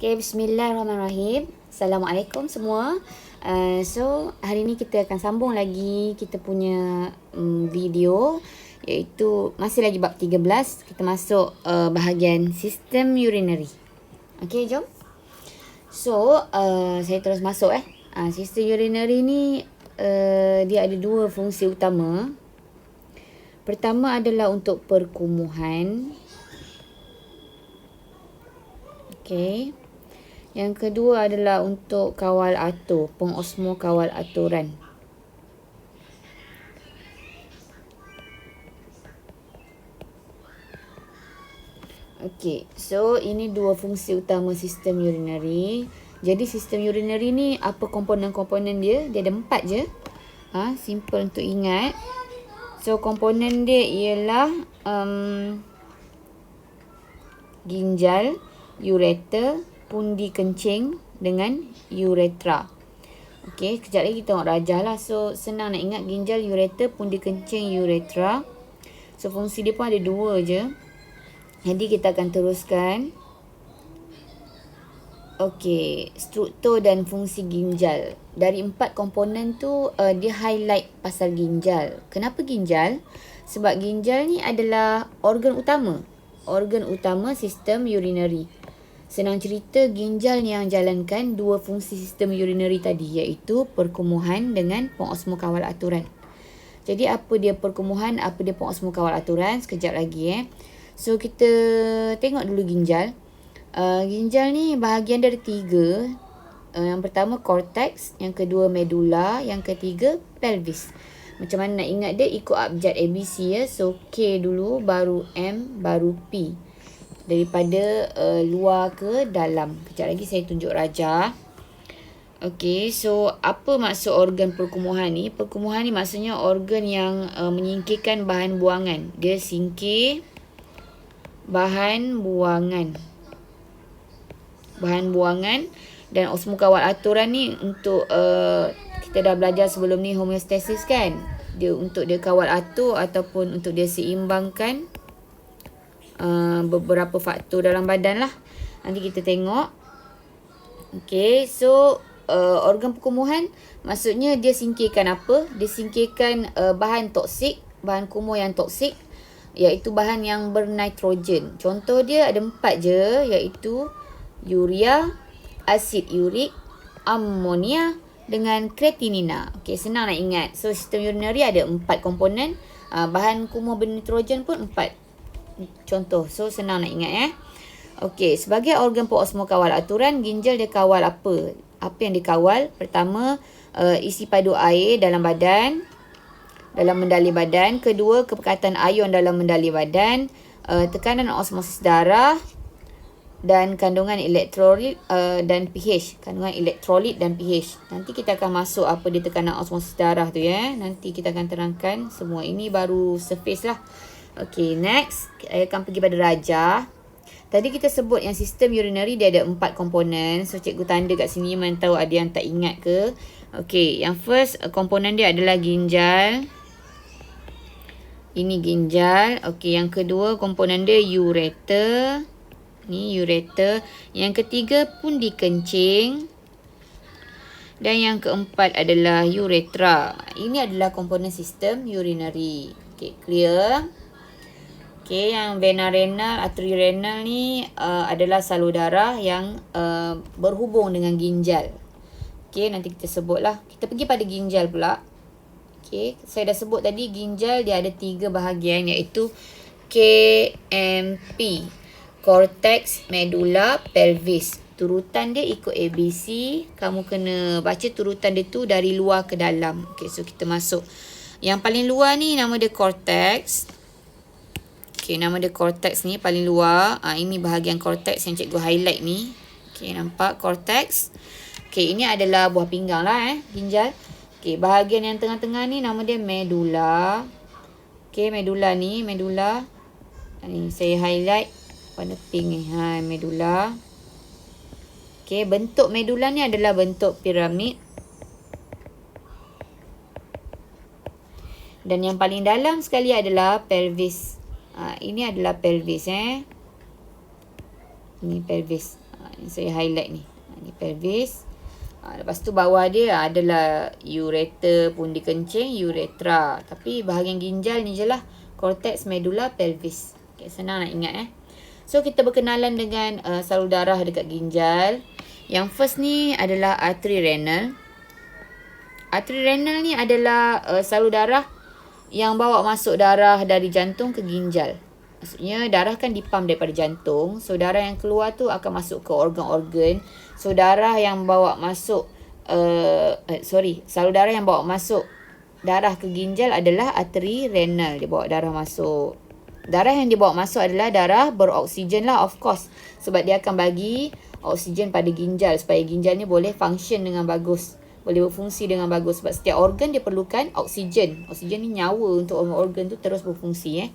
Okay, bismillahirrahmanirrahim. Assalamualaikum semua. So, hari ni kita akan sambung lagi kita punya video, iaitu masih lagi bab 13. Kita masuk bahagian sistem urinary. Okay, jom. So, saya terus masuk sistem urinary ni dia ada dua fungsi utama. Pertama adalah untuk perkumuhan. Okay. Yang kedua adalah untuk kawal atur, pengosmo kawal aturan. Okey, so ini dua fungsi utama sistem urinary. Jadi sistem urinary ni apa komponen-komponen dia? Dia ada 4 je. Simple untuk ingat. So komponen dia ialah ginjal, ureter, pundi kencing dengan uretra. Okey, kejap lagi kita tengok rajah lah. So, senang nak ingat ginjal, ureter, pundi kencing, uretra. So, fungsi dia pun ada 2 je. Jadi, kita akan teruskan. Okey, struktur dan fungsi ginjal. Dari 4 komponen tu, dia highlight pasal ginjal. Kenapa ginjal? Sebab ginjal ni adalah organ utama. Organ utama sistem urinary. Senang cerita, ginjal yang jalankan dua fungsi sistem urinary tadi, iaitu perkumuhan dengan pengosmo kawal aturan. Jadi apa dia perkumuhan, apa dia pengosmo kawal aturan, sekejap lagi. So kita tengok dulu ginjal. Ginjal ni bahagian dari 3. Yang pertama cortex, yang kedua medula, yang ketiga pelvis. Macam mana nak ingat dia? Ikut abjad ABC ya. So K dulu, baru M, baru P. Daripada luar ke dalam. Kejap lagi saya tunjuk rajah. Okey, so apa maksud organ perkumuhan ni? Perkumuhan ni maksudnya organ yang menyingkirkan bahan buangan. Dia singkir bahan buangan. Bahan buangan. Dan osmo kawal aturan ni untuk kita dah belajar sebelum ni homeostasis kan. Dia untuk dia kawal atur ataupun untuk dia seimbangkan beberapa faktor dalam badan lah. Nanti kita tengok. Okay, so organ perkumuhan maksudnya dia singkirkan apa? Dia singkirkan bahan toksik, bahan kumuh yang toksik, iaitu bahan yang bernitrogen. Contoh dia ada 4 je, iaitu urea, asid urik, amonia dengan kreatinina. Okay, senang nak ingat. So sistem urinary ada 4 komponen. Bahan kumuh bernitrogen pun 4 contoh. So senang nak ingat Okey, sebagai organ pengosmo kawal aturan, ginjal dia kawal apa? Apa yang dikawal? Pertama, isi padu air dalam badan, dalam mendali badan. Kedua, kepekatan ion dalam mendali badan, tekanan osmosis darah dan kandungan elektrolit dan pH. Kandungan elektrolit dan pH. Nanti kita akan masuk apa dia tekanan osmosis darah tu ya. Nanti kita akan terangkan semua. Ini baru surface lah. Okay, next. Saya akan pergi pada rajah. Tadi kita sebut yang sistem urinary dia ada 4 komponen. So, cikgu tanda kat sini, mana tahu ada yang tak ingat ke. Okay, yang first komponen dia adalah ginjal. Ini ginjal. Okay, yang kedua komponen dia ureter. Ni ureter. Yang ketiga pundi kencing. Dan yang keempat adalah uretra. Ini adalah komponen sistem urinary. Okay, clear? Okay, yang vena renal, arteri renal ni adalah salur darah yang berhubung dengan ginjal. Okay, nanti kita sebut lah. Kita pergi pada ginjal pula. Okay, saya dah sebut tadi ginjal dia ada 3 bahagian, iaitu KMP. Cortex, medula, pelvis. Turutan dia ikut ABC. Kamu kena baca turutan dia tu dari luar ke dalam. Okay, so kita masuk. Yang paling luar ni nama dia cortex. Okay, nama dia cortex ni paling luar. Ini bahagian cortex yang cikgu highlight ni. Okay, nampak cortex. Okay, ini adalah buah pinggang lah ginjal. Okay, bahagian yang tengah-tengah ni nama dia medula. Okay, medula ni, medula. Ni saya highlight warna pink ni. Medula. Okay, bentuk medula ni adalah bentuk piramid. Dan yang paling dalam sekali adalah pelvis. Ini adalah pelvis Ini pelvis. Saya highlight ni. Ni pelvis. Lepas tu bawah dia adalah ureter, pundi kencing, uretra. Tapi bahagian ginjal ni je lah. Cortex medulla pelvis. Okay, senang nak ingat So kita berkenalan dengan salur darah dekat ginjal. Yang first ni adalah arteri renal. Arteri renal ni adalah salur darah yang bawa masuk darah dari jantung ke ginjal. Maksudnya darah kan dipam daripada jantung. So darah yang keluar tu akan masuk ke organ-organ. So darah yang bawa masuk salur darah yang bawa masuk darah ke ginjal adalah arteri renal. Dia bawa darah masuk. Darah yang dibawa masuk adalah darah beroksigen lah, of course. Sebab dia akan bagi oksigen pada ginjal supaya ginjal ni boleh function dengan bagus. Boleh berfungsi dengan bagus. Sebab setiap organ dia perlukan oksigen. Oksigen ni nyawa untuk organ tu terus berfungsi.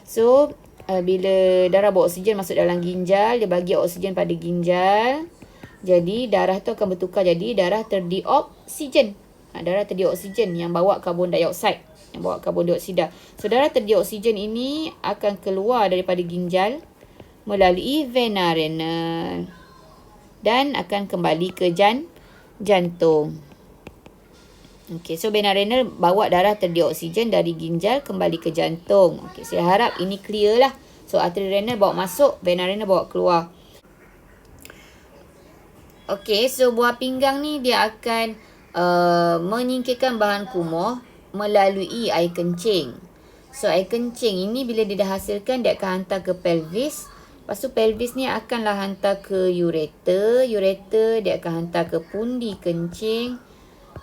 So, bila darah bawa oksigen masuk dalam ginjal, dia bagi oksigen pada ginjal. Jadi, darah tu akan bertukar jadi darah terdioksigen. Darah terdioksigen yang bawa karbon dioksida. Yang bawa karbon dioksida. So, darah terdioksigen ini akan keluar daripada ginjal melalui vena renal. Dan akan kembali ke jantung. Okey, so vena renal bawa darah terdioksigen dari ginjal kembali ke jantung. Okey, saya harap ini clear lah. So, arteri renal bawa masuk, vena renal bawa keluar. Okey, so buah pinggang ni dia akan menyingkirkan bahan kumuh melalui air kencing. So, air kencing ini bila dia dah hasilkan, dia akan hantar ke pelvis. Lepas tu pelvis ni akanlah hantar ke ureter. Ureter dia akan hantar ke pundi kencing.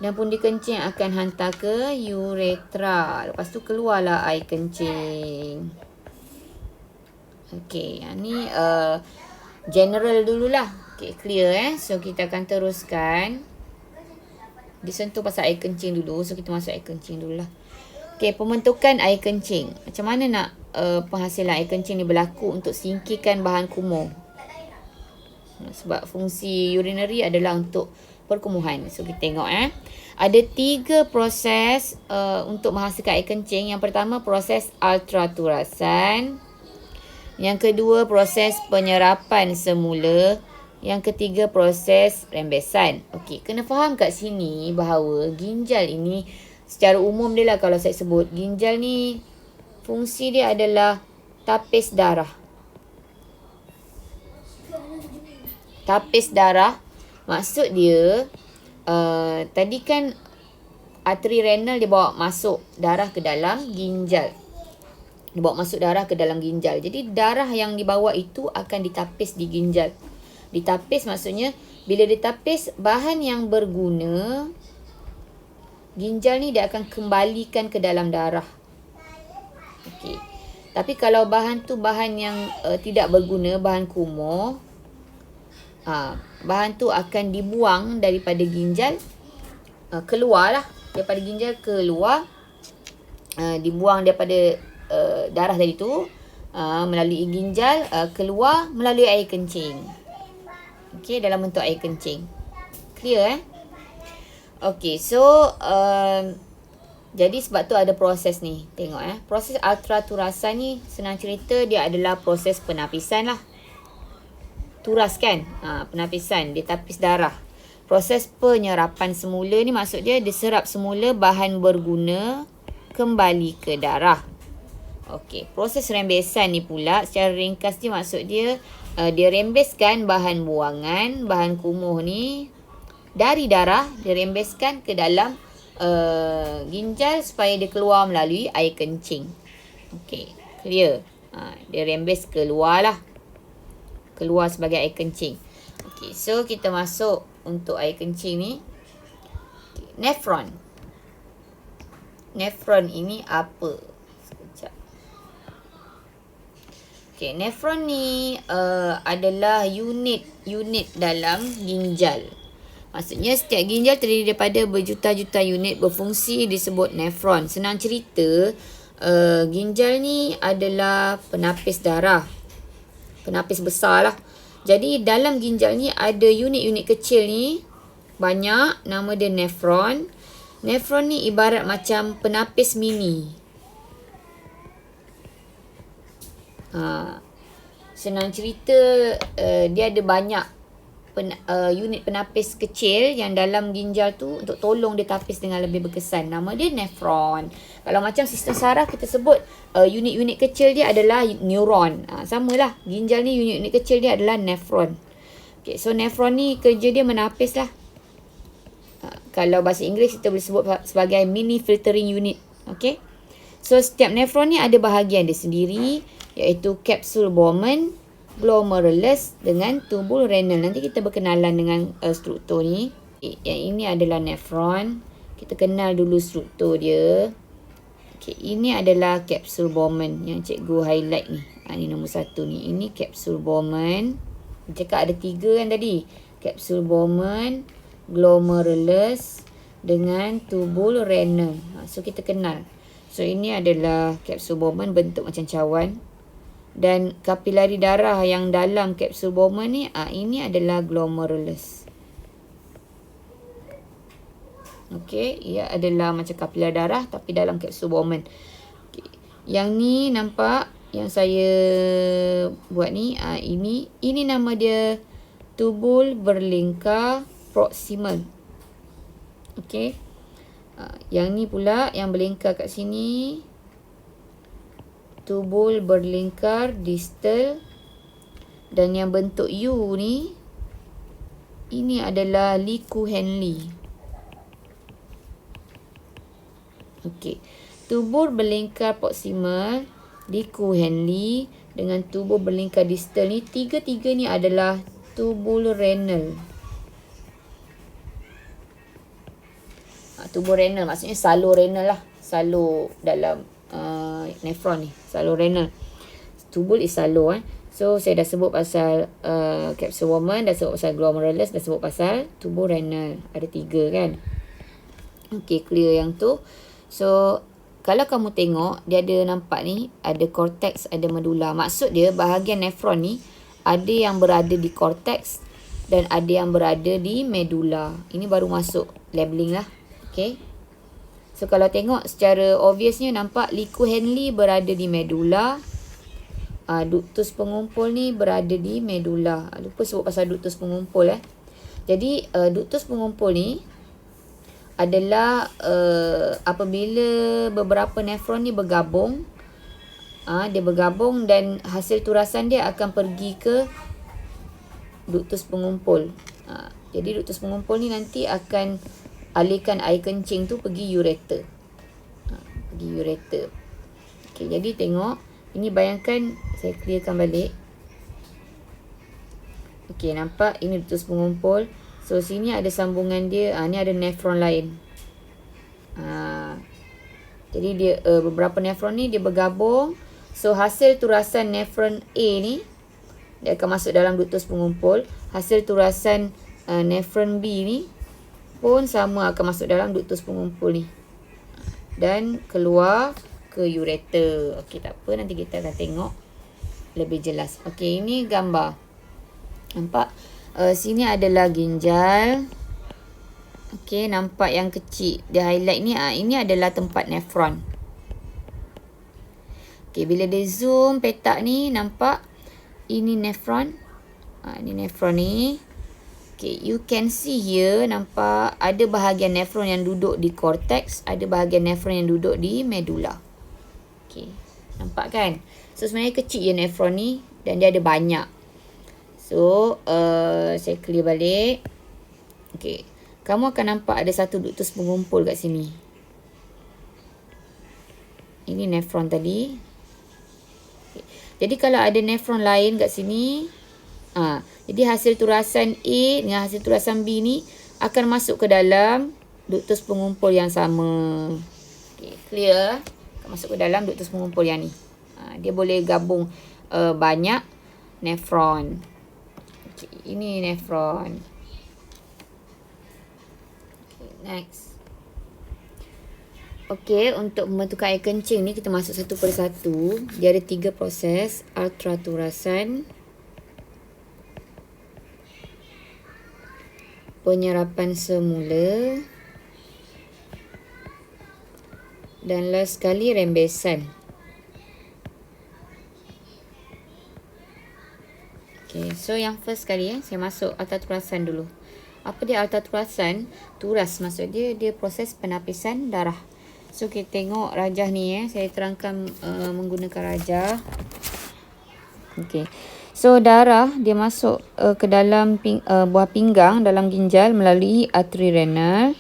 Dan pundi kencing akan hantar ke uretra. Lepas tu keluarlah air kencing. Okey, yang ni general dululah. Okey, clear So kita akan teruskan. Disentuh pasal air kencing dulu. So kita masuk air kencing dululah. Okey, pembentukan air kencing. Macam mana nak penghasilan air kencing ni berlaku untuk singkirkan bahan kumuh? Sebab fungsi urinary adalah untuk perkumuhan. So kita tengok Ada 3 proses untuk menghasilkan air kencing. Yang pertama proses ultraturasan. Yang kedua proses penyerapan semula. Yang ketiga proses rembesan. Okey, kena faham kat sini bahawa ginjal ini secara umum dia lah kalau saya sebut. Ginjal ni fungsi dia adalah tapis darah. Tapis darah maksud dia tadi kan arteri renal dia bawa masuk darah ke dalam ginjal. Dia bawa masuk darah ke dalam ginjal. Jadi darah yang dibawa itu akan ditapis di ginjal. Ditapis maksudnya bila ditapis bahan yang berguna ginjal ni dia akan kembalikan ke dalam darah. Okey. Tapi kalau bahan tu bahan yang tidak berguna, bahan kumuh, bahan tu akan dibuang daripada ginjal, keluarlah daripada ginjal keluar, dibuang daripada darah tadi tu melalui ginjal, keluar melalui air kencing. Okey, dalam bentuk air kencing. Clear Okey, so jadi sebab tu ada proses ni. Tengok proses ultraturasan ni senang cerita dia adalah proses penapisan lah. Turas kan? Penapisan, dia tapis darah. Proses penyerapan semula ni maksud dia diserap semula bahan berguna kembali ke darah. Okey, proses rembesan ni pula secara ringkas dia maksud dia dia rembeskan bahan buangan, bahan kumuh ni dari darah, dia rembeskan ke dalam ginjal supaya dia keluar melalui air kencing. Okey, clear. Dia rembes keluar lah. Keluar sebagai air kencing. Okey, so kita masuk untuk air kencing ni. Okay. Nefron. Nefron ini apa? Sekejap. Okey, nefron ni adalah unit dalam ginjal. Maksudnya setiap ginjal terdiri daripada berjuta-juta unit berfungsi disebut nefron. Senang cerita, ginjal ni adalah penapis darah. Penapis besar lah. Jadi dalam ginjal ni ada unit-unit kecil ni. Banyak. Nama dia nefron. Nefron ni ibarat macam penapis mini. Senang cerita, dia ada banyak unit penapis kecil yang dalam ginjal tu untuk tolong dia tapis dengan lebih berkesan. Nama dia nefron. Kalau macam sistem saraf kita sebut unit-unit kecil dia adalah neuron. Samalah, ginjal ni unit-unit kecil dia adalah nefron. Okay, so nefron ni kerja dia menapis lah. Kalau bahasa Inggeris kita boleh sebut sebagai mini filtering unit. Okay. So setiap nefron ni ada bahagian dia sendiri, iaitu kapsul Bowman, glomerulus dengan tubul renal. Nanti kita berkenalan dengan struktur ni. Yang ini adalah nefron. Kita kenal dulu struktur dia. Okay, ini adalah kapsul Bowman yang cikgu highlight ni. Ni nombor 1 ni. Ini kapsul Bowman. Cakap ada 3 kan tadi. Kapsul Bowman, glomerulus dengan tubul renal. So kita kenal. So ini adalah kapsul Bowman bentuk macam cawan. Dan kapilari darah yang dalam kapsul Bowman ni, ini adalah glomerulus. Okey, ia adalah macam kapilari darah tapi dalam kapsul Bowman. Okay. Yang ni nampak yang saya buat ni, ini nama dia tubul berlingkar proximal. Okey. Yang ni pula yang berlingkar kat sini, tubul berlingkar distal. Dan yang bentuk U ni, ini adalah liku Henle. Okey. Tubul berlingkar proximal, liku Henle dengan tubul berlingkar distal ni, tiga-tiga ni adalah tubul renal. Tubul renal maksudnya salur renal lah. Salur dalam nefron ni. Salur renal. Tubul is salur. So saya dah sebut pasal kapsul Bowman, dah sebut pasal glomerulus, dah sebut pasal tubul renal. Ada 3 kan. Okay, clear yang tu. So kalau kamu tengok, dia ada nampak ni, ada cortex, ada medula. Maksud dia bahagian nefron ni ada yang berada di cortex dan ada yang berada di medula. Ini baru masuk labeling lah. Okay. So kalau tengok secara obviousnya nampak liku Henle berada di medula. Ductus pengumpul ni berada di medula. Lupa sebut pasal ductus pengumpul. Jadi ductus pengumpul ni adalah apabila beberapa nefron ni bergabung. Dia bergabung dan hasil turasan dia akan pergi ke ductus pengumpul. Jadi ductus pengumpul ni nanti akan alihkan air kencing tu pergi ureter. Pergi ureter. Okay, jadi tengok. Ini bayangkan, saya clearkan balik. Okay, nampak? Ini ductus pengumpul. So, sini ada sambungan dia. Ni ada nefron lain. Jadi, dia beberapa nefron ni dia bergabung. So, hasil turasan nefron A ni, dia akan masuk dalam ductus pengumpul. Hasil turasan nefron B ni pun sama akan masuk dalam ductus pengumpul ni. Dan keluar ke ureter. Okey, tak apa. Nanti kita akan tengok lebih jelas. Okey, ini gambar. Nampak? Sini adalah ginjal. Okey, nampak yang kecil. Dia highlight ni. Ini adalah tempat nefron. Okey, bila dia zoom petak ni, nampak? Ini nefron. Ini nefron ni. Okay, you can see here, nampak ada bahagian nefron yang duduk di cortex, ada bahagian nefron yang duduk di medula. Okay, nampak kan? So, sebenarnya kecil je nefron ni dan dia ada banyak. So, saya clear balik. Okay, kamu akan nampak ada satu ductus pengumpul kat sini. Ini nefron tadi. Okay. Jadi, kalau ada nefron lain kat sini, jadi hasil turasan A dengan hasil turasan B ni akan masuk ke dalam ductus pengumpul yang sama. Okay, clear? Akan masuk ke dalam ductus pengumpul yang ni. Dia boleh gabung banyak nefron. Okay, ini nefron. Okay, next. Okay, untuk membentukkan air kencing ni kita masuk satu persatu. Dia ada 3 proses. Ultraturasan, penyerapan semula, dan last sekali rembesan. Okay, So yang first kali saya masuk altar turasan dulu. Apa dia altar turasan? Turas maksud dia proses penapisan darah. So kita tengok rajah ni saya terangkan menggunakan rajah. Okey. So darah dia masuk ke dalam buah pinggang dalam ginjal melalui arteri renal.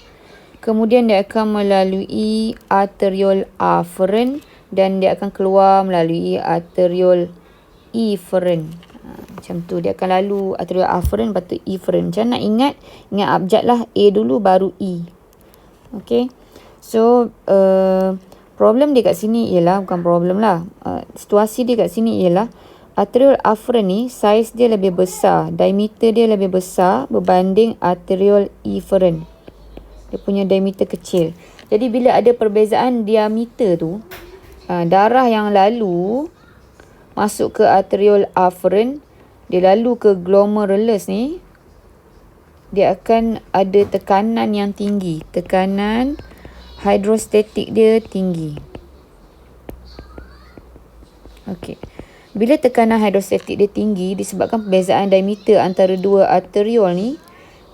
Kemudian dia akan melalui arteriol aferen dan dia akan keluar melalui arteriol eferen. Macam tu dia akan lalu arteriol aferen lepas tu eferen. Macam nak ingat abjad lah, A dulu baru E. Okey. So problem dia kat sini ialah, bukan problem lah, situasi dia kat sini ialah arteriol aferen ni saiz dia lebih besar, diameter dia lebih besar berbanding arteriol eferen. Dia punya diameter kecil. Jadi bila ada perbezaan diameter tu, darah yang lalu masuk ke arteriol aferen, dia lalu ke glomerulus ni, dia akan ada tekanan yang tinggi. Tekanan hidrostatik dia tinggi. Okey. Bila tekanan hidrostatik dia tinggi disebabkan perbezaan diameter antara dua arteriol ni,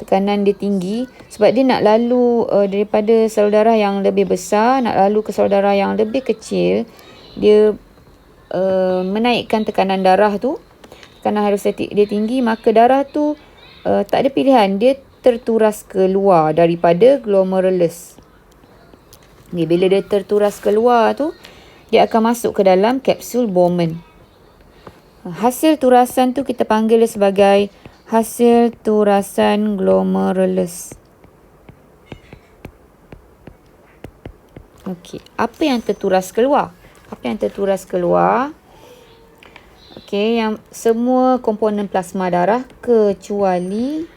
tekanan dia tinggi sebab dia nak lalu daripada salur darah yang lebih besar nak lalu ke salur darah yang lebih kecil, dia menaikkan tekanan darah tu, tekanan hidrostatik dia tinggi, maka darah tu tak ada pilihan, dia terturas keluar daripada glomerulus. Ni bila dia terturas keluar tu, dia akan masuk ke dalam kapsul Bowman. Hasil turasan tu kita panggil sebagai hasil turasan glomerulus. Okey, apa yang terturas keluar? Okey, yang semua komponen plasma darah kecuali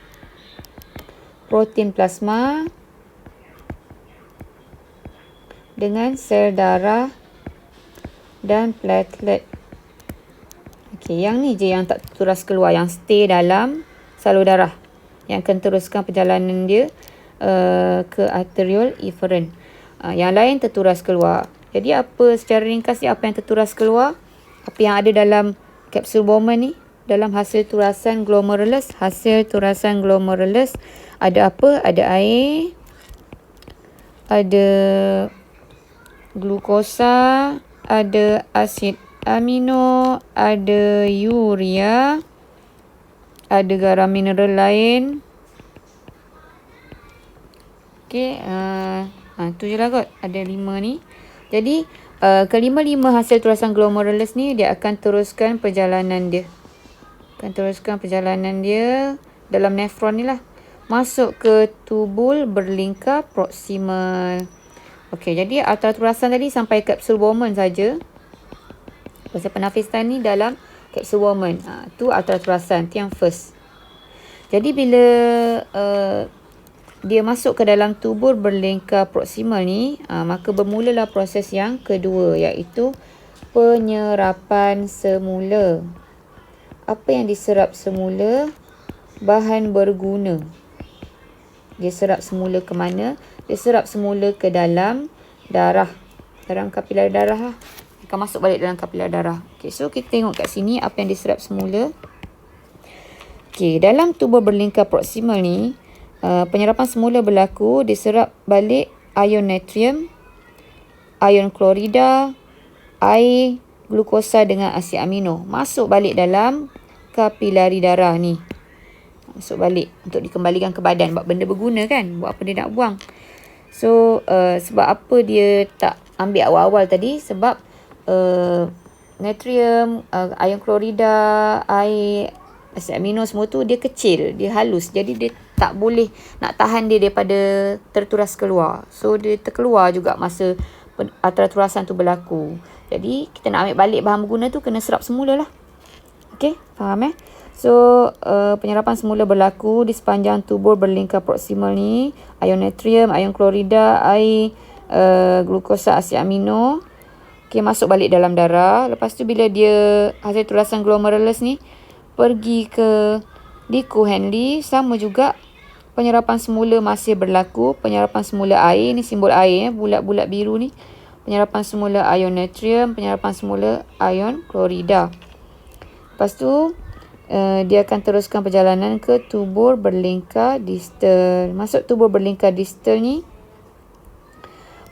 protein plasma dengan sel darah dan platelet. Okey, yang ni je yang tak terturas keluar, yang stay dalam salur darah, yang akan teruskan perjalanan dia ke arteriol eferen. Yang lain terturas keluar. Jadi apa secara ringkas apa yang terturas keluar? Apa yang ada dalam kapsul Bowman ni? Dalam hasil turasan glomerulus. Hasil turasan glomerulus ada apa? Ada air, ada glukosa, ada asid amino, ada urea, ada garam mineral lain. Okey, tu je lah kot. Ada 5 ni. Jadi, kelima-lima hasil turasan glomerulus ni dia akan teruskan perjalanan dia. Dalam nefron ni lah. Masuk ke tubul berlingkar proksimal. Okey, jadi altar turasan tadi sampai kapsul Bowman saja. Proses penafisan ni dalam kapsul Bowman. Tu altar turasan, tu yang first. Jadi bila dia masuk ke dalam tubul berlingkar proksimal ni, maka bermulalah proses yang kedua, iaitu penyerapan semula. Apa yang diserap semula? Bahan berguna. Dia serap semula ke mana? Dia serap semula ke dalam darah. Dalam kapilar darah lah. Akan masuk balik dalam kapilar darah. Okay, so kita tengok kat sini apa yang diserap semula. Okay, dalam tubul berlingkar proksimal ni, penyerapan semula berlaku, diserap balik ion natrium, ion klorida, air, glukosa dengan asid amino. Masuk balik dalam kapilari darah ni. Masuk balik untuk dikembalikan ke badan. Buat benda berguna kan. Buat apa dia nak buang. So, sebab apa dia tak ambil awal-awal tadi? Sebab natrium, ion klorida, air, asid amino semua tu dia kecil. Dia halus. Jadi dia tak boleh nak tahan dia daripada terturas keluar. So, dia terkeluar juga masa turasan tu berlaku. Jadi, kita nak ambil balik bahan berguna tu kena serap semula lah. Okay, faham So, penyerapan semula berlaku di sepanjang tubul berlingkar proksimal ni. Ion natrium, ion klorida, air, glukosa, asid amino. Okay, masuk balik dalam darah. Lepas tu bila dia hasil turasan glomerulus ni pergi ke di Cohenly, sama juga penyerapan semula masih berlaku. Penyerapan semula air, ni simbol air bulat-bulat biru ni. Penyerapan semula ion natrium, penyerapan semula ion klorida. Lepas tu dia akan teruskan perjalanan ke tubur berlingkar distal. Masuk tubur berlingkar distal ni,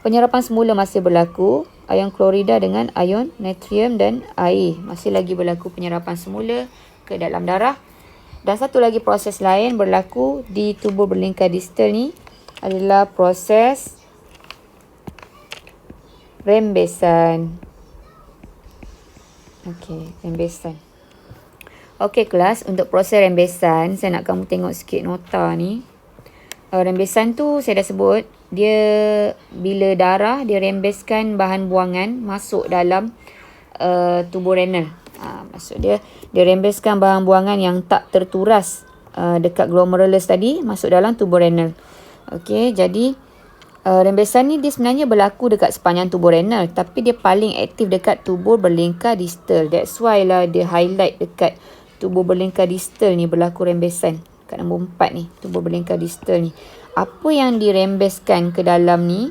penyerapan semula masih berlaku. Ion klorida dengan ion natrium dan air. Masih lagi berlaku penyerapan semula ke dalam darah. Dan satu lagi proses lain berlaku di tubur berlingkar distal ni adalah proses rembesan. Okey, rembesan. Okey kelas, untuk proses rembesan, saya nak kamu tengok sikit nota ni. Rembesan tu saya dah sebut, dia bila darah dia rembeskan bahan buangan masuk dalam tubuh renal. Maksud dia rembeskan bahan buangan yang tak terturas dekat glomerulus tadi masuk dalam tubuh renal. Okey, jadi rembesan ni dia sebenarnya berlaku dekat sepanjang tubuh renal, tapi dia paling aktif dekat tubur berlingkar distal. That's why lah dia highlight dekat tubur berlingkar distal ni berlaku rembesan. Kat nombor 4 ni, tubur berlingkar distal ni. Apa yang dirembeskan ke dalam ni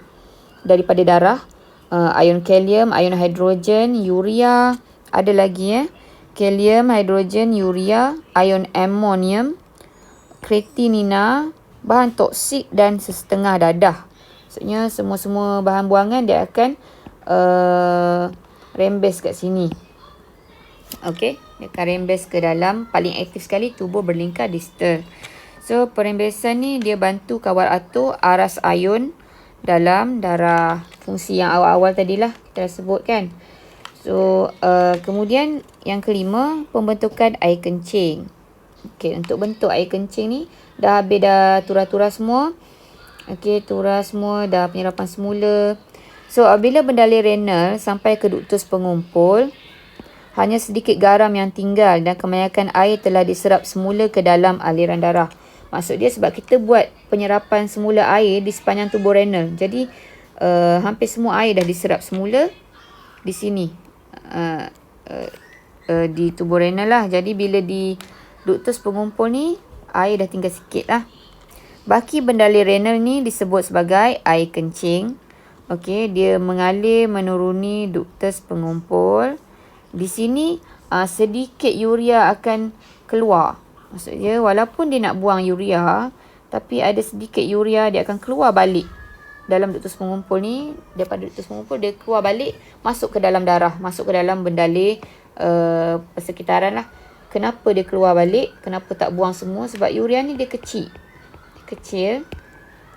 daripada darah? Ion kalium, ion hidrogen, urea, ada lagi kalium, hidrogen, urea, ion amonium, kreatinina, bahan toksik dan sesetengah dadah. Maksudnya semua-semua bahan buangan dia akan rembes kat sini. Okey, dia akan rembes ke dalam, paling aktif sekali tubur berlingkar distal. So, perembesan ni dia bantu kawal atur aras ion dalam darah. Fungsi yang awal-awal tadilah kita dah sebut kan. So, kemudian yang kelima, pembentukan air kencing. Okey, untuk bentuk air kencing ni dah habis dah turah-turah semua. Okey, turah semua, dah penyerapan semula. So, apabila bendalai renal sampai ke duktus pengumpul, hanya sedikit garam yang tinggal dan kebanyakan air telah diserap semula ke dalam aliran darah. Maksud dia sebab kita buat penyerapan semula air di sepanjang tubuh renal. Jadi, hampir semua air dah diserap semula di sini. Di tubuh renal lah. Jadi, bila di duktus pengumpul ni, air dah tinggal sikit lah. Baki bendalai renal ni disebut sebagai air kencing. Okey, dia mengalir menuruni duktus pengumpul. Di sini sedikit urea akan keluar. Maksudnya walaupun dia nak buang urea, tapi ada sedikit urea dia akan keluar balik dalam duktus pengumpul ni. Daripada duktus pengumpul dia keluar balik, masuk ke dalam darah, masuk ke dalam bendalai persekitaran lah. Kenapa dia keluar balik? Kenapa tak buang semua? Sebab urea ni dia kecil.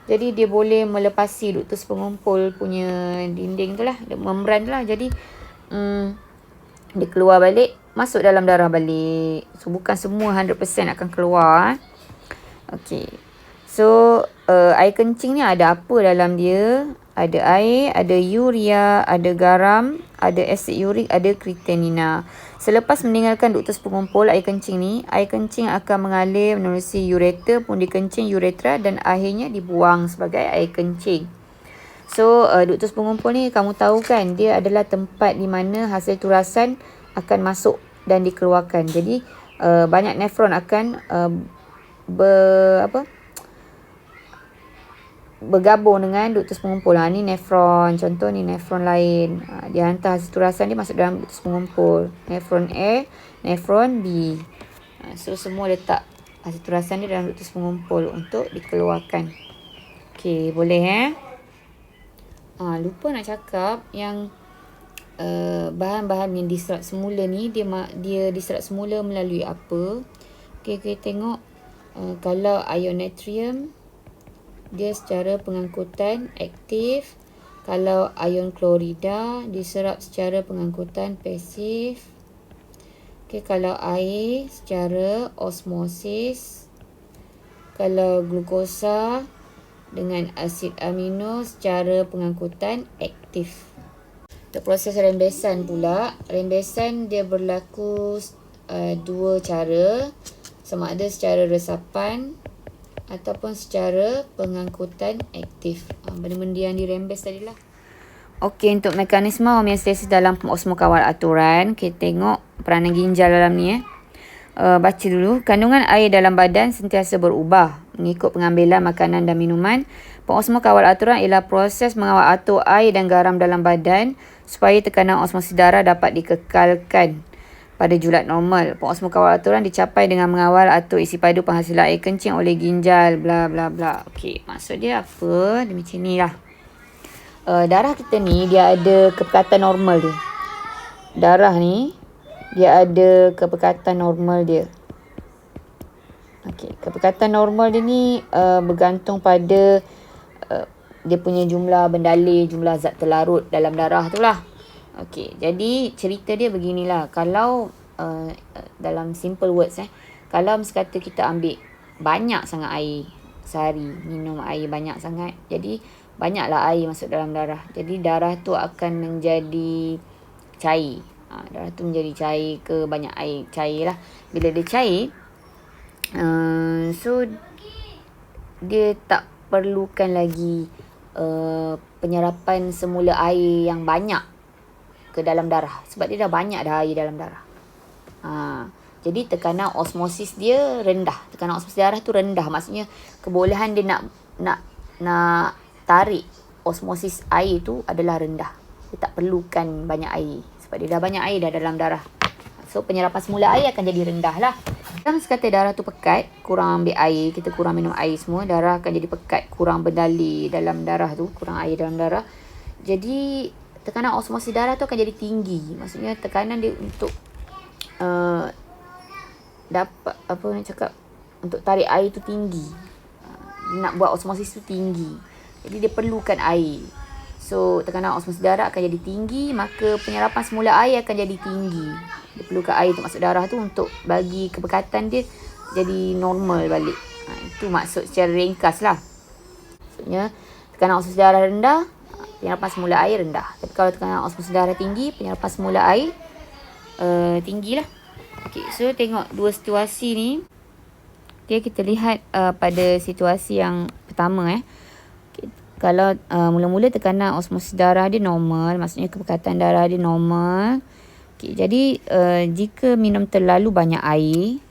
Jadi dia boleh melepasi duktus pengumpul punya dinding tu lah, membran tu lah. Jadi dia keluar balik, masuk dalam darah balik. So, bukan semua 100% akan keluar. Okey. So, air kencing ni ada apa dalam dia? Ada air, ada urea, ada garam, ada asid urik, ada kreatinina. Selepas meninggalkan duktus pengumpul air kencing ni, air kencing akan mengalir menerusi ureter, pundi kencing, uretra dan akhirnya dibuang sebagai air kencing. So, duktus pengumpul ni kamu tahu kan, dia adalah tempat di mana hasil turasan akan masuk dan dikeluarkan. Jadi, banyak nefron akan bergabung dengan duktus pengumpul. Ni nefron, contoh ni nefron lain. Dia hantar hasil turasan dia masuk dalam duktus pengumpul. Nefron A, nefron B. So, semua letak hasil turasan dia dalam duktus pengumpul untuk dikeluarkan. Okey, boleh lupa nak cakap yang bahan-bahan yang diserap semula ni dia diserap semula melalui apa? Okey, kita tengok kalau ion natrium dia secara pengangkutan aktif. Kalau ion klorida diserap secara pengangkutan pasif. Okey, kalau air secara osmosis. Kalau glukosa dengan asid amino secara pengangkutan aktif. Untuk proses rembesan pula, rembesan dia berlaku dua cara, sama ada secara resapan ataupun secara pengangkutan aktif. Benda-benda yang dirembes tadilah. Okey, untuk mekanisme homeostasis dalam osmokawal aturan, kita tengok peranan ginjal dalam ni. Baca dulu. Kandungan air dalam badan sentiasa berubah mengikut pengambilan makanan dan minuman. Pengosmo kawal aturan ialah proses mengawal atur air dan garam dalam badan supaya tekanan osmosis darah dapat dikekalkan pada julat normal. Pengosmo kawal aturan dicapai dengan mengawal atur isi padu penghasilan air kencing oleh ginjal, bla bla bla. Okey, maksud dia apa? Dia macam ni lah. Darah kita ni dia ada kepekatan normal dia. Darah ni dia ada kepekatan normal dia. Okey, kepekatan normal dia ni bergantung pada dia punya jumlah bendalir, jumlah zat terlarut dalam darah tu lah. Okey, jadi cerita dia beginilah. Kalau dalam simple words kalau misalkan kita ambil banyak sangat air sehari, minum air banyak sangat, jadi banyaklah air masuk dalam darah. Jadi darah tu akan menjadi cair. Darah tu menjadi cair ke banyak air cair lah. Bila dia cair, so dia tak perlukan lagi penyerapan semula air yang banyak ke dalam darah, sebab dia dah banyak dah air dalam darah. Jadi tekanan osmosis dia rendah. Tekanan osmosis darah tu rendah, maksudnya kebolehan dia nak tarik osmosis air tu adalah rendah. Dia tak perlukan banyak air sebab dia dah banyak air dah dalam darah. So penyerapan semula air akan jadi rendah lah. Dalam sekata darah tu pekat, kurang ambil air, kita kurang minum air semua, darah akan jadi pekat, kurang bendalir dalam darah tu, kurang air dalam darah. Jadi tekanan osmosis darah tu akan jadi tinggi. Maksudnya tekanan dia untuk dapat untuk tarik air tu tinggi. Dia nak buat osmosis tu tinggi. Jadi dia perlukan air. So tekanan osmosis darah akan jadi tinggi, maka penyerapan semula air akan jadi tinggi. Dia perlukan air tu masuk darah tu untuk bagi kepekatan dia jadi normal balik. Itu maksud secara ringkas lah. Maksudnya tekanan osmosis darah rendah, penyerapan semula air rendah. Tapi kalau tekanan osmosis darah tinggi, penyerapan semula air tinggilah. Okay, so tengok dua situasi ni. Okay, kita lihat pada situasi yang pertama. Okay, kalau mula-mula tekanan osmosis darah dia normal, maksudnya kepekatan darah dia normal. Okay, jadi jika minum terlalu banyak air,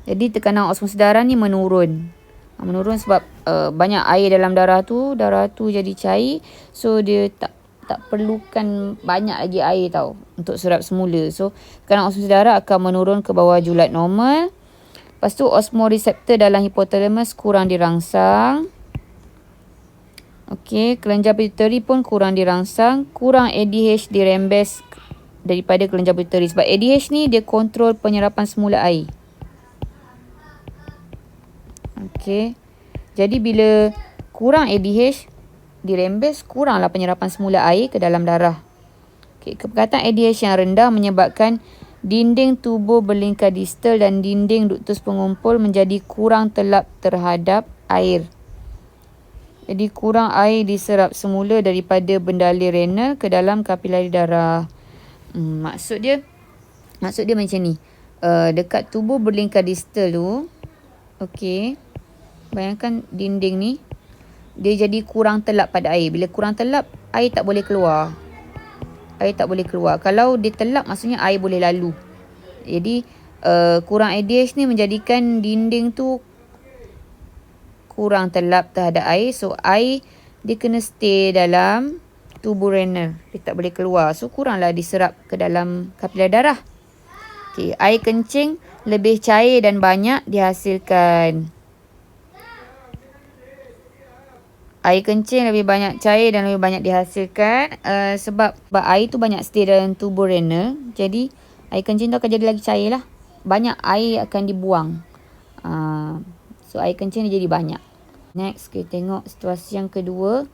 jadi tekanan osmosis darah ni menurun. Menurun sebab banyak air dalam darah tu jadi cair. So dia tak perlukan banyak lagi air tau untuk serap semula. So tekanan osmosis darah akan menurun ke bawah julat normal. Lepas tu osmoreseptor dalam hipotalamus kurang dirangsang. Okey, kelenjar pituitari pun kurang dirangsang. Kurang ADH dirembes daripada kelenjar pituitari. Sebab ADH ni dia kontrol penyerapan semula air. Okey. Jadi bila kurang ADH dirembes, kuranglah penyerapan semula air ke dalam darah. Okey, kepekatan ADH yang rendah menyebabkan dinding tubuh berlingkar distal dan dinding duktus pengumpul menjadi kurang telap terhadap air. Jadi kurang air diserap semula daripada bendalir renal ke dalam kapilari darah. Maksud dia macam ni. Dekat tubuh berlingkar distal tu, okey, bayangkan dinding ni dia jadi kurang telap pada air. Bila kurang telap, air tak boleh keluar. Kalau dia telap, maksudnya air boleh lalu. Jadi kurang ADH ni menjadikan dinding tu kurang telap terhadap air. So air dia kena stay dalam tubuh renal. Dia tak boleh keluar. So kuranglah diserap ke dalam kapilari darah. Okay, air kencing lebih cair dan banyak dihasilkan. Air kencing lebih banyak cair dan lebih banyak dihasilkan sebab air tu banyak stay dalam tubuh renal. Jadi air kencing tu akan jadi lagi cair lah. Banyak air akan dibuang. So air kencing dia jadi banyak. Next, kita tengok situasi yang kedua.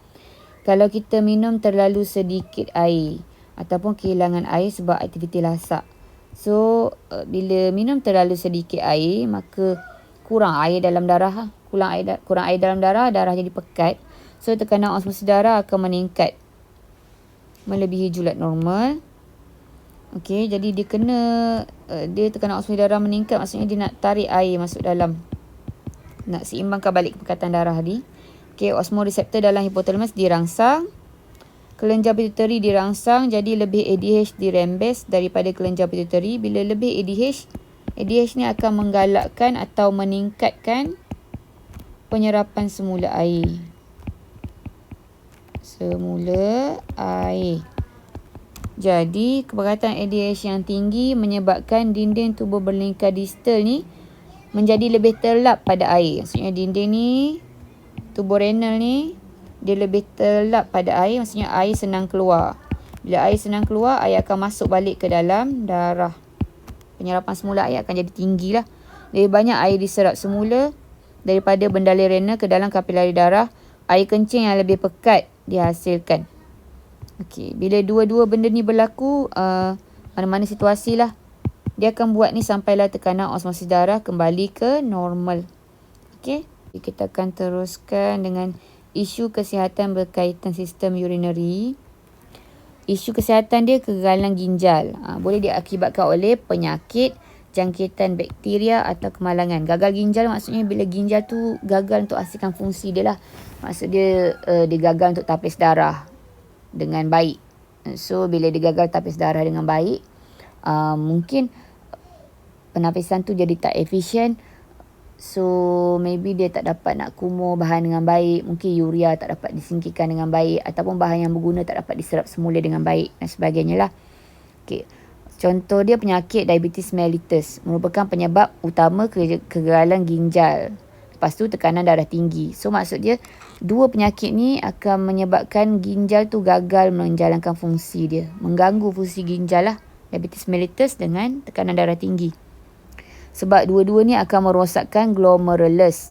Kalau kita minum terlalu sedikit air ataupun kehilangan air sebab aktiviti lasak. So bila minum terlalu sedikit air, maka kurang air dalam darah. Kurang air dalam darah jadi pekat. So tekanan osmosis darah akan meningkat melebihi julat normal. Okey, jadi dia tekanan osmosis darah meningkat, maksudnya dia nak tarik air masuk dalam. Nak seimbangkan balik kepekatan darah ni. Okey, osmoreseptor dalam hipotalamus dirangsang. Kelenjar pituitari dirangsang, jadi lebih ADH dirembes daripada kelenjar pituitari. Bila lebih ADH ni akan menggalakkan atau meningkatkan penyerapan semula air. Jadi, keberatan ADH yang tinggi menyebabkan dinding tubuh berlingkar distal ni menjadi lebih terlap pada air. Maksudnya dinding ni, tubuh renal ni, dia lebih terlap pada air. Maksudnya air senang keluar. Bila air senang keluar, air akan masuk balik ke dalam darah. Penyerapan semula air akan jadi tinggi lah. Lebih banyak air diserap semula daripada bendalai renal ke dalam kapilari darah. Air kencing yang lebih pekat dihasilkan. Okey, bila dua-dua benda ni berlaku, mana-mana situasi lah, dia akan buat ni sampailah tekanan osmosis darah kembali ke normal. Okey, kita akan teruskan dengan isu kesihatan berkaitan sistem urinary. Isu kesihatan dia kegagalan ginjal. Boleh diakibatkan oleh penyakit, jangkitan bakteria atau kemalangan. Gagal ginjal maksudnya bila ginjal tu gagal untuk hasilkan fungsi dia lah. Maksud dia, dia gagal untuk tapis darah dengan baik. So, bila dia gagal tapis darah dengan baik, mungkin penapisan tu jadi tak efisien. So, maybe dia tak dapat nak kumur bahan dengan baik. Mungkin urea tak dapat disingkirkan dengan baik. Ataupun bahan yang berguna tak dapat diserap semula dengan baik. Dan sebagainya lah. Okay. Contoh dia penyakit diabetes mellitus. Merupakan penyebab utama kegagalan ginjal. Lepas tu tekanan darah tinggi. So, maksud dia, dua penyakit ni akan menyebabkan ginjal tu gagal menjalankan fungsi dia. Mengganggu fungsi ginjal lah. Diabetes mellitus dengan tekanan darah tinggi. Sebab dua-dua ni akan merosakkan glomerulus.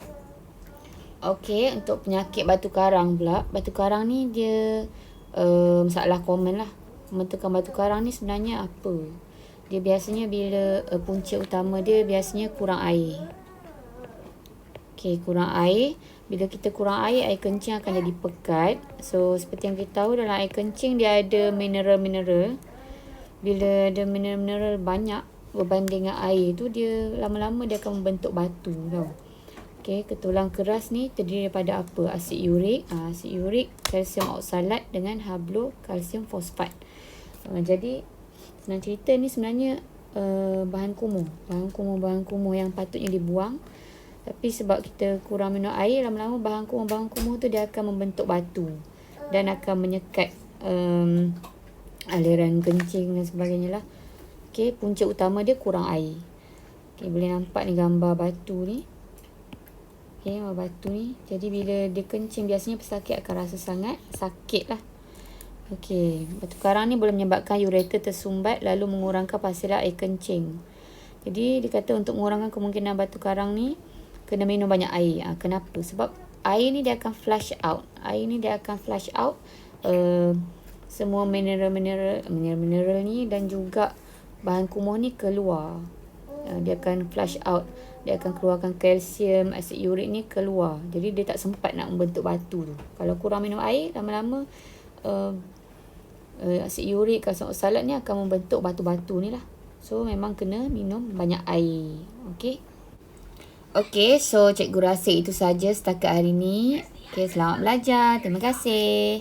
Okey, untuk penyakit batu karang pula. Batu karang ni dia masalah common lah. Pembentukan batu karang ni sebenarnya apa? Dia biasanya bila punca utama dia biasanya kurang air. Okey, kurang air. Bila kita kurang air kencing akan jadi pekat. So, seperti yang kita tahu dalam air kencing dia ada mineral-mineral. Bila ada mineral-mineral banyak berbanding dengan air tu, dia lama-lama dia akan membentuk batu tau. Okey, ketulang keras ni terdiri daripada apa? Asid urik, kalsium oksalat dengan halokalsium fosfat. Jadi senang cerita ni sebenarnya bahan kumuh yang patutnya dibuang. Tapi sebab kita kurang minum air, lama-lama bahan kumuh tu dia akan membentuk batu dan akan menyekat aliran kencing dan sebagainya lah. Okey, punca utama dia kurang air. Okey, boleh nampak ni gambar batu ni. Okey, gambar batu ni. Jadi bila dia kencing biasanya pesakit akan rasa sangat sakit lah. Okey, batu karang ni boleh menyebabkan ureter tersumbat lalu mengurangkan pasiran air kencing. Jadi dia kata untuk mengurangkan kemungkinan batu karang ni kena minum banyak air. Kenapa? Sebab air ni dia akan flush out. Semua mineral ni dan juga bahan kumuh ni keluar. Dia akan flush out. Dia akan keluarkan kalsium, asid urik ni keluar. Jadi dia tak sempat nak membentuk batu tu. Kalau kurang minum air, lama-lama asid urik, kalsium oksalat ni akan membentuk batu-batu ni lah. So memang kena minum banyak air. Okey. Okey, so cikgu rasa itu saja setakat hari ni. Okey, selamat belajar. Terima kasih.